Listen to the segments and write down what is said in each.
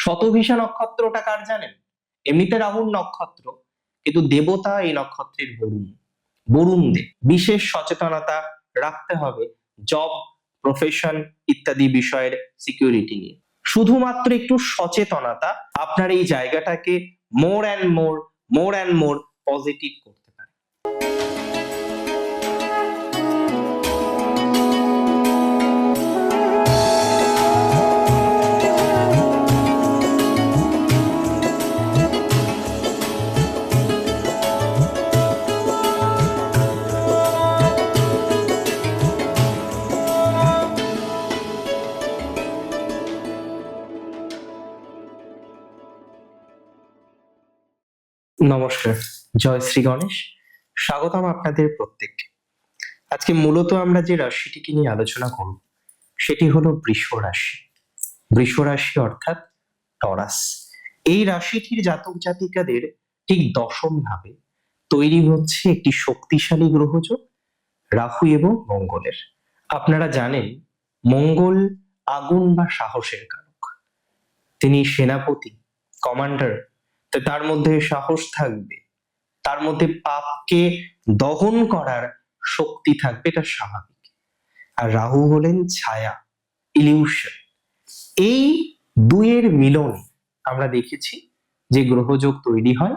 শতভিষা নক্ষত্রটা কার জানেন? এমনিতে রাহুর নক্ষত্র, কিন্তু দেবতা এই নক্ষত্রের বরুণ। বরুণ দেব। বিশেষ সচেতনতা রাখতে হবে জব, প্রফেশন ইত্যাদি বিষয়ের সিকিউরিটি নিয়ে। শুধুমাত্র একটু সচেতনতা আপনার এই জায়গাটাকে মোর অ্যান্ড মোর পজিটিভ করতে পারে। নমস্কার, জয় শ্রী গণেশ। স্বাগতম আপনাদের প্রত্যেককে। আজকে মূলত আমরা যে রাশিটিকে নিয়ে আলোচনা করব সেটি হলো বৃষ রাশি। বৃষ রাশি অর্থাৎ টরাস। এই রাশিটির জাতক জাতিকাদের ঠিক দশম ভাবে তৈরি হচ্ছে একটি শক্তিশালী গ্রহযোগ রাহু এবং মঙ্গলের। আপনারা জানেন মঙ্গল আগুন বা সাহসের কারক। তিনি সেনাপতি, কমান্ডার। তার মধ্যে সাহস থাকবে, তার মধ্যে পাপকে দহন করার শক্তি থাকবে, এটা স্বাভাবিক। আর রাহু হলেন ছায়া, ইলিউশন। এই দুইয়ের মিলনে আমরা দেখেছি যে গ্রহযোগ তৈরি হয়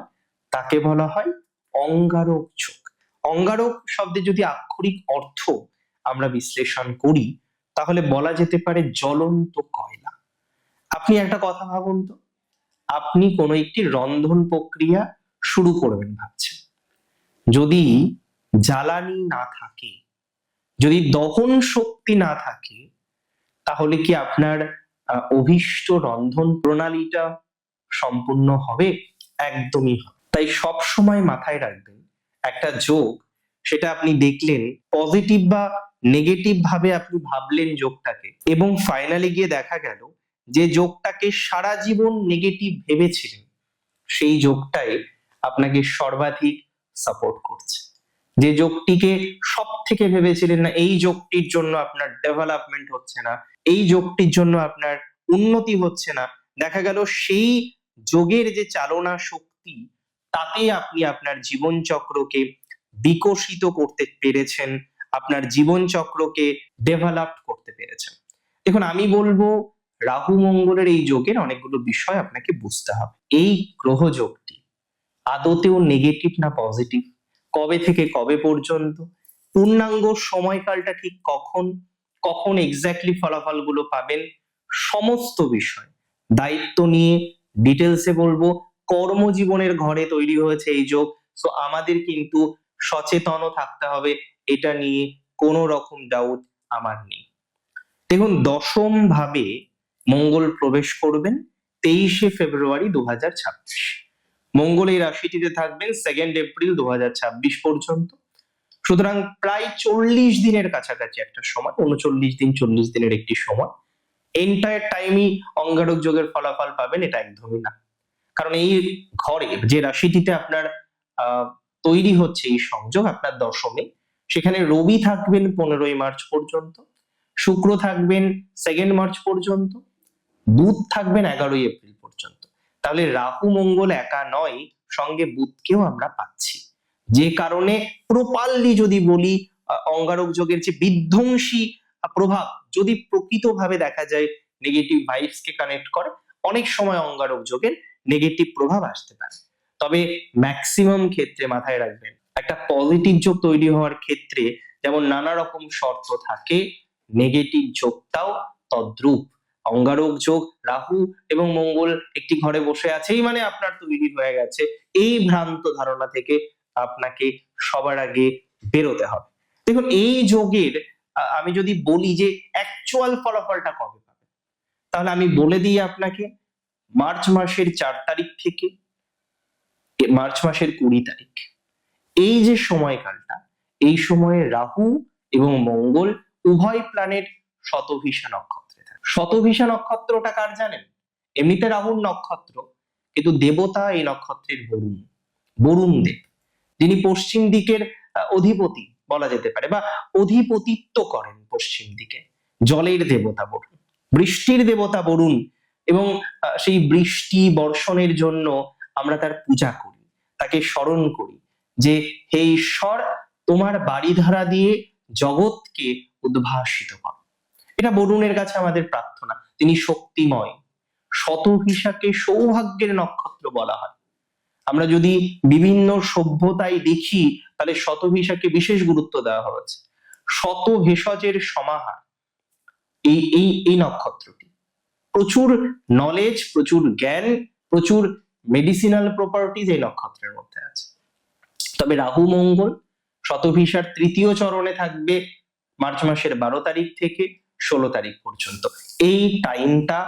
তাকে বলা হয় অঙ্গারক যোগ। অঙ্গারক শব্দে যদি আক্ষরিক অর্থ আমরা বিশ্লেষণ করি তাহলে বলা যেতে পারে জ্বলন্ত কয়লা। আপনি একটা কথা ভাবুন তো, আপনি কোনো একটি রন্ধন প্রক্রিয়া শুরু করবেন ভাবছেন, যদি জ্বালানি না থাকে, যদি দহন শক্তি না থাকে, তাহলে কি আপনার অভীষ্ট রন্ধন প্রণালীটা সম্পূর্ণ হবে? একদমই হবে। তাই সব সময় মাথায় রাখবেন একটা যোগ, সেটা আপনি দেখলেন পজিটিভ বা নেগেটিভ ভাবে আপনি ভাবলেন যোগটাকে, এবং ফাইনালি গিয়ে দেখা গেল যে যোগটাকে সারা জীবন নেগেটিভ ভেবেছিলেন, সেই যোগটাই আপনাকে সর্বাধিক সাপোর্ট করছে। যে যোগটিকে সব থেকে ভেবেছিলেন না এই যোগটির জন্য আপনার ডেভেলপমেন্ট হচ্ছে না, এই যোগটির জন্য আপনার উন্নতি হচ্ছে না, দেখা গেল সেই যোগের যে চালনা শক্তি তাতে আপনি আপনার জীবন চক্রকে বিকশিত করতে পেরেছেন, আপনার জীবন চক্রকে ডেভেলপ করতে পেরেছেন। দেখুন, আমি বলবো রাহু মঙ্গলের এই যোগের অনেকগুলো বিষয় আপনাকে বুঝতে হবে। এই গ্রহ যোগটি আদতেও নেগেটিভ না পজিটিভ, কবে থেকে কবে পর্যন্ত, পূর্ণাঙ্গ সময়কালটা ঠিক কখন, কখন এক্স্যাক্টলি ফলাফলগুলো পাবেন, সমস্ত বিষয় দায়িত্ব নিয়ে ডিটেলসে বলবো। কর্মজীবনের ঘরে তৈরি হয়েছে এই যোগ, সো আমাদের কিন্তু সচেতনও থাকতে হবে, এটা নিয়ে কোনো রকম ডাউট আমার নেই। দেখুন, দশম ভাবে মঙ্গল প্রবেশ করবেন 23শে ফেব্রুয়ারি 2026। মঙ্গল এই রাশিটিতে থাকবেন 2 এপ্রিল 2026 পর্যন্ত। সুতরাং প্রায় 40 দিনের কাছাকাছি একটা সময়, 39 দিন 40 দিনের একটি সময়। এন্টায়ার টাইমই অঙ্গারক যোগের ফলাফল পাবেন এটা একদমই না। কারণ এই ঘরে যে রাশিটিতে আপনার তৈরি হচ্ছে এই সংযোগ আপনার দশমে, সেখানে রবি থাকবেন 15ই মার্চ পর্যন্ত, শুক্র থাকবেন 2 মার্চ পর্যন্ত, বুধ থাকবেন 11ই এপ্রিল পর্যন্ত। তাহলে রাহু মঙ্গল একা নয়, সঙ্গে বুধকেও আমরা পাচ্ছি, যে কারণে প্রপারলি যদি বলি অঙ্গারক যোগের যে বিধ্বংসী প্রভাব যদি প্রকৃতভাবে দেখা যায় নেগেটিভ ভাইবস কে কানেক্ট করে, অনেক সময় অঙ্গারক যোগের নেগেটিভ প্রভাব আসতে পারে। তবে ম্যাক্সিমাম ক্ষেত্রে মাথায় রাখবেন একটা পজিটিভ যোগ তৈরি হওয়ার ক্ষেত্রে যেমন নানা রকম শর্ত থাকে, নেগেটিভ যোগটাও তদ্রূপ। অঙ্গারক যোগ রাহু এবং মঙ্গল একটি ঘরে বসে আছেই মানে আপনার তৈরি হয়ে গেছে, এই ভ্রান্ত ধারণা থেকে আপনাকে সবার আগে বেরোতে হবে। দেখুন, এই যোগের আমি যদি বলি যে অ্যাকচুয়াল ফলাফলটা কবে পাবে, তাহলে আমি বলে দিই আপনাকে, মার্চ মাসের 4 তারিখ থেকে মার্চ মাসের 20 তারিখ, এই যে সময়কালটা, এই সময়ে রাহু এবং মঙ্গল উভয় প্ল্যানেট শতভিষা নক্ষত্রে থাকে। শতভিষা নক্ষত্রটা কার জানেন? এমনিতে রাহুর নক্ষত্র, কিন্তু দেবতা এই নক্ষত্রের বরুণ। বরুণ দেব, যিনি পশ্চিম দিকের অধিপতি বলা যেতে পারে, বা অধিপতিত্ব করেন পশ্চিম দিকে। জলের দেবতা বরুণ, বৃষ্টির দেবতা বরুণ এবং সেই বৃষ্টি বর্ষণের জন্য আমরা তার পূজা করি, তাকে স্মরণ করি যে হে ঈশ্বর, তোমার বাড়িধারা দিয়ে জগৎকে উদ্ভাসিত কর। এটা বরুণের কাছে আমাদের প্রার্থনা। তিনি শক্তিময়। শতভিসাকে সৌভাগ্যের নক্ষত্র বলা হয়। আমরা যদি বিভিন্ন সভ্যতায় দেখি তাহলে শতভিসাকে বিশেষ গুরুত্ব দেওয়া হয়েছে। শত ভেষজের সমাহার এই এই এই নক্ষত্রটি। প্রচুর নলেজ, প্রচুর জ্ঞান, প্রচুর মেডিসিনাল প্রপার্টিজ এই নক্ষত্রের মধ্যে আছে। তবে রাহু মঙ্গল শতভিসার তৃতীয় চরণে থাকবে মার্চ মাসের 12 তারিখ থেকে 16 তারিখ পর্যন্ত। এই টাইমটা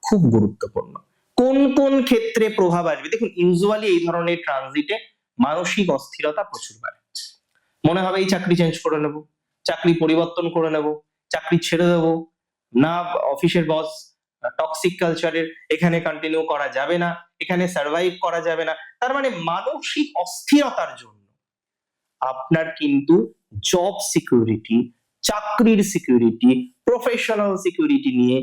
খুব গুরুত্বপূর্ণ। কোন কোন ক্ষেত্রে প্রভাব আসবে? দেখুন, ইউজুয়ালি এই ধরনের ট্রানজিটে মানসিক অস্থিরতা প্রচুর বাড়ে। মনে হবে এই চাকরি চেঞ্জ করে নেব, চাকরি পরিবর্তন করে নেব, চাকরি ছেড়ে দেবো, না অফিসের বস টক্সিক কালচারের, এখানে কন্টিনিউ করা যাবে না, এখানে সার্ভাইভ করা যাবে না। তার মানে মানসিক অস্থিরতার জন্য আপনার কিন্তু জব সিকিউরিটি, চাকরির সিকিউরিটি, প্রফেশনাল সিকিউরিটি নিয়ে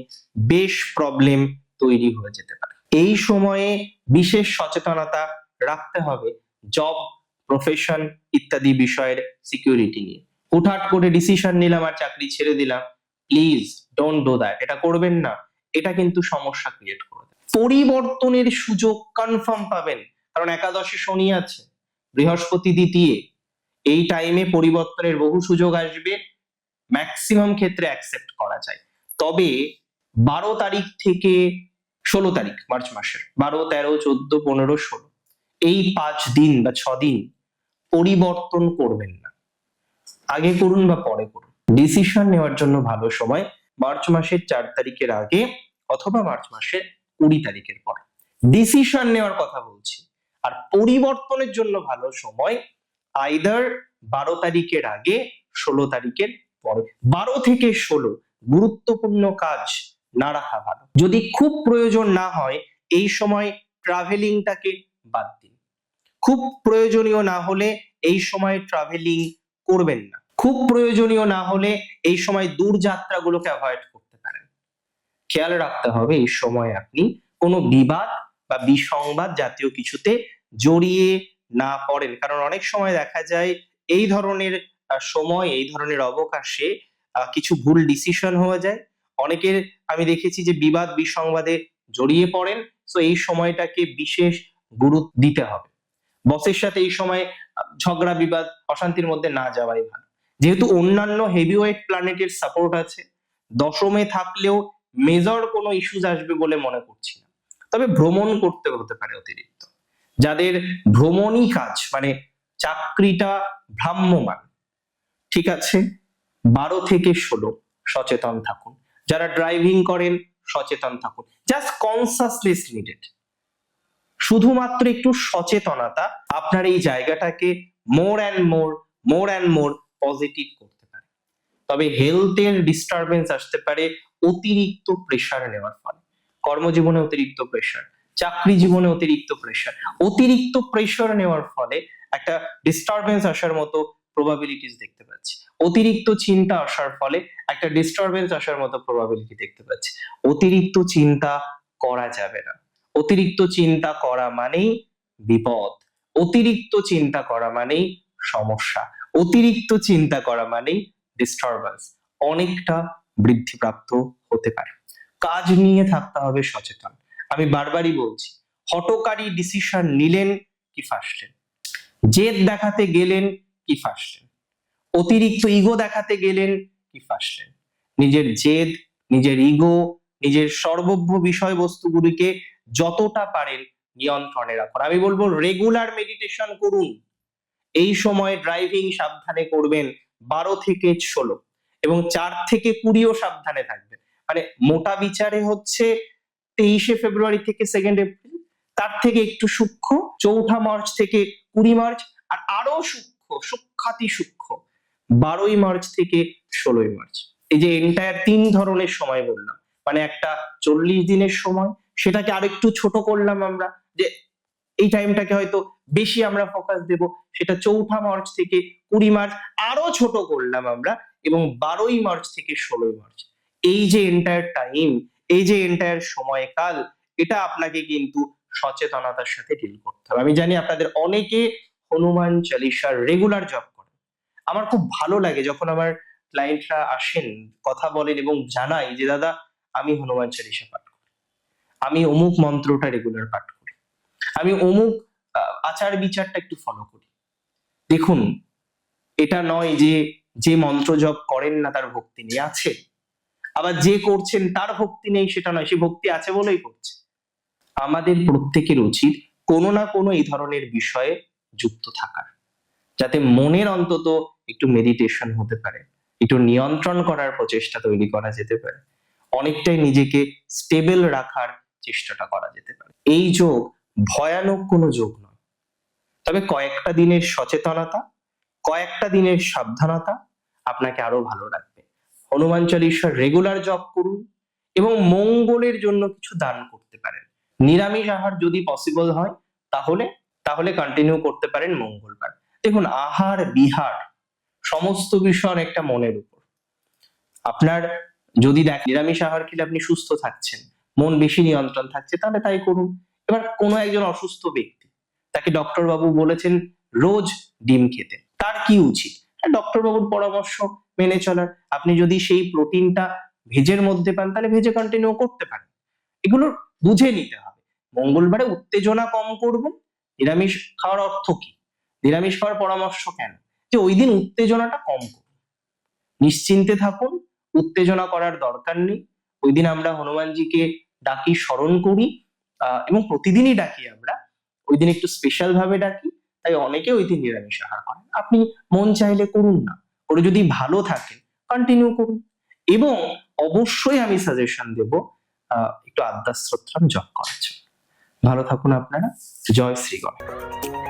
বেশ প্রবলেম তৈরি হয়ে যেতে পারে। এই সময়ে বিশেষ সচেতনতা রাখতে হবে জব, প্রফেশন ইত্যাদি বিষয়ের সিকিউরিটি নিয়ে। হুটহাট করে ডিসিশন নিলাম আর চাকরি ছেড়ে দিলাম, প্লিজ ডোন্ট ডু দ্যাট। এটা করবেন না, এটা কিন্তু সমস্যা ক্রিয়েট করে দেবে। পরিবর্তনের সুযোগ কনফার্ম পাবেন, কারণ একাদশে শনি আছে, বৃহস্পতি দ্বিতীয়। এই টাইমে পরিবর্তনের বহু সুযোগ আসবে, ম্যাক্সিমাম ক্ষেত্রে অ্যাকসেপ্ট করা যায়। তবে 12 তারিখ থেকে 16 তারিখ মার্চ মাসের, 12, 13, 14, 15, 16 এই 5 দিন বা 6 দিন পরিবর্তন করবেন না। আগে করুন বা পরে করুন। ডিসিশন নেওয়ার জন্য ভালো সময় মার্চ মাসের 4 তারিখের আগে অথবা মার্চ মাসের 20 তারিখের পরে। ডিসিশন নেওয়ার কথা বলছি। আর পরিবর্তনের জন্য ভালো সময় আইদার 12 তারিখের আগে, 16 তারিখের পরে। 12 থেকে 16 গুরুত্বপূর্ণ কাজ না রাখা ভালো। যদি খুব প্রয়োজন না হয় এই সময় ট্রাভেলিংটাকে বাদ দিন। খুব প্রয়োজনীয় না হলে এই সময় ট্রাভেলিং করবেন না। খুব প্রয়োজনীয় না হলে এই সময় দূর যাত্রাগুলোকে অ্যাভয়েড করতে পারেন। খেয়াল রাখতে হবে এই সময় আপনি কোনো বিবাদ বা বিসংবাদ জাতীয় কিছুতে জড়িয়ে না পড়েন, কারণ অনেক সময় দেখা যায় এই ধরনের সময়, এই ধরনের অবকাশে কিছু ভুল ডিসিশন হয়ে যায়। অনেকের আমি দেখেছি যে বিবাদ বিসংবাদে জড়িয়ে পড়েন। তো এই সময়টাকে বিশেষ গুরুত্ব দিতে হবে। বসের সাথে এই সময় ঝগড়া বিবাদ অশান্তির মধ্যে না যাওয়াই ভালো। যেহেতু অন্যান্য হেভিওয়েট প্ল্যানেটের সাপোর্ট আছে, দশমে থাকলেও মেজর কোনো ইস্যুজ আসবে বলে মনে করছি না। তবে ভ্রমণ করতে হতে পারে অতিরিক্ত। যাদের ভ্রমণই কাজ, মানে চাকরিটা ভ্রাম্যমান, ঠিক আছে, 12 থেকে 16 সচেতন থাকুন। যারা ড্রাইভিং করেন সচেতন থাকুন। Just consciousness needed. শুধুমাত্র একটু সচেতনতা আপনার এই জায়গাটাকে মোর অ্যান্ড মোর পজিটিভ করতে পারে। তবে হেলথের ডিস্টারবেন্স আসতে পারে অতিরিক্ত প্রেসার নেওয়ার ফলে। কর্মজীবনে অতিরিক্ত প্রেসার, চাকরি জীবনে অতিরিক্ত প্রেসার, অতিরিক্ত প্রেসার নেওয়ার ফলে একটা ডিস্টারবেন্স আসার মতো প্রবাবিলিটিস দেখতে পাচ্ছি। অতিরিক্ত চিন্তা আসার ফলে একটা ডিস্টারবেন্স আসার মতো প্রবাবিলিটি দেখতে পাচ্ছি। অতিরিক্ত চিন্তা করা যাবে না। অতিরিক্ত চিন্তা করা মানেই বিপদ। অতিরিক্ত চিন্তা করা মানেই সমস্যা। অতিরিক্ত চিন্তা করা মানেই ডিস্টারবেন্স অনেকটা বৃদ্ধিপ্রাপ্ত হতে পারে। কাজ নিয়ে থাকতে হবে সচেতন। আমি বারবারই বলছি, হঠকারী ডিসিশন নিলেন কি ফাঁসলেন, জেদ দেখাতে গেলেন কি ফাঁসলেন, অতিরিক্ত ইগো দেখাতে গেলেন কি ফাঁসলেন। নিজের জেদ, নিজের ইগো, নিজের সর্বভ্য বিষয়বস্তুগুলিকে যতটা পারেন নিয়ন্ত্রণে রাখুন। আমি বলবো রেগুলার মেডিটেশন করুন। এই সময় ড্রাইভিং সাবধানে করবেন 12 থেকে 16 এবং 4 থেকে 20ও সাবধানে থাকবেন। মানে মোটা বিচারে হচ্ছে 23শে ফেব্রুয়ারি থেকে 2nd এপ্রিল, তার থেকে একটু সূক্ষ্ম 4 মার্চ থেকে 20 মার্চ, আর আরো সূক্ষাতি সূক্ষ্ম 12ই মার্চ থেকে 16ই মার্চ। এই যে এন্টায়ার 3 ধরনের সময় বললাম, মানে একটা 40 দিনের সময়, সেটাকে আরেকটু ছোট করলাম আমরা, যে এই টাইমটাকে হয়তো বেশি আমরা ফোকাস দেব, সেটা 4 মার্চ থেকে 20 মার্চ আরো ছোট করলাম আমরা, এবং 12ই মার্চ থেকে 16ই মার্চ। এই যে এন্টায়ার টাইম, এই যে এন্টায়ার সময়কাল, এটা আপনাকে কিন্তু সচেতনতার সাথে ডিল করতে হবে। আমি জানি আপনাদের অনেকে হনুমান চালিসার রেগুলার জপ করেন। আমার খুব ভালো লাগে যখন আমার ক্লায়েন্টরা আসেন, কথা বলেন এবং জানাই যে দাদা আমি হনুমান চালিসা পাঠ করি, আমি অমুক মন্ত্রটা রেগুলার পাঠ করি, আমি অমুক আচার বিচারটা একটু ফলো করি। দেখুন, এটা নয় যে যে মন্ত্র জপ করেন না তার ভক্তি নেই, আছে। আবার যে করছেন তার ভক্তি নেই সেটা নয়, সে ভক্তি আছে বলেই করছে। আমাদের প্রত্যেকের উচিত কোনো না কোনো এই ধরনের বিষয়ে যুক্ত থাকার, যাতে মনের অন্তত একটু মেডিটেশন হতে পারে, একটু নিয়ন্ত্রণ করার প্রচেষ্টা তৈরি করা যেতে পারে, অনেকটাই নিজেকে স্টেবল রাখার চেষ্টাটা করা যেতে পারে। এই যোগ ভয়ানক কোনো যোগ নয়, তবে কয়েকটা দিনের সচেতনতা, কয়েকটা দিনের সাবধানতা আপনাকে আরো ভালো রাখবে। হনুমান চালিসার রেগুলার জপ করুন এবং মঙ্গলের জন্য কিছু দান করতে পারেন। নিরামিষ আহার যদি পসিবল হয় তাহলে তাহলে কন্টিনিউ করতে পারেন মঙ্গলবার। দেখুন, আহার বিহার সমস্ত বিষয় একটা মনের উপর। আপনার যদি দেখ নিরামিষ আহার খেলে আপনি সুস্থ থাকছেন, মন বেশি নিয়ন্ত্রণ থাকছে, তাহলে তাই করুন। এবার কোনো একজন অসুস্থ ব্যক্তি, তাকে ডক্টর বাবু বলেছেন রোজ ডিম খেতে, তার কি উচিত? ডক্টর বাবুর পরামর্শ মেনে চলার। আপনি যদি সেই প্রোটিনটা ভেজের মধ্যে পান তাহলে ভেজে কন্টিনিউ করতে পারেন। এগুলো বুঝে নিতে হবে। মঙ্গলবারে উত্তেজনা কম করবেন। নিরামিষ খাওয়ার অর্থ কি? নিরামিষ খাওয়ার পরামর্শ কেন? যে ওই দিন উত্তেজনাটা কম করুন, নিশ্চিন্তে থাকুন, উত্তেজনা করার দরকার নেই। ওই দিন আমরা হনুমানজিকে ডাকি, স্মরণ করি, এবং প্রতিদিনই ডাকি আমরা। ওই দিন একটু স্পেশাল ভাবে ডাকি, তাই অনেকে ওই দিন নিরামিষ আহার করেন। আপনি মন চাইলে করুন না, করে যদি ভালো থাকেন কন্টিনিউ করুন। এবং অবশ্যই আমি সাজেশন দেব একটু আদ্যাস্তোত্রম জপ করার জন্য। ভালো থাকুন আপনারা। জয় শ্রী গণেশ।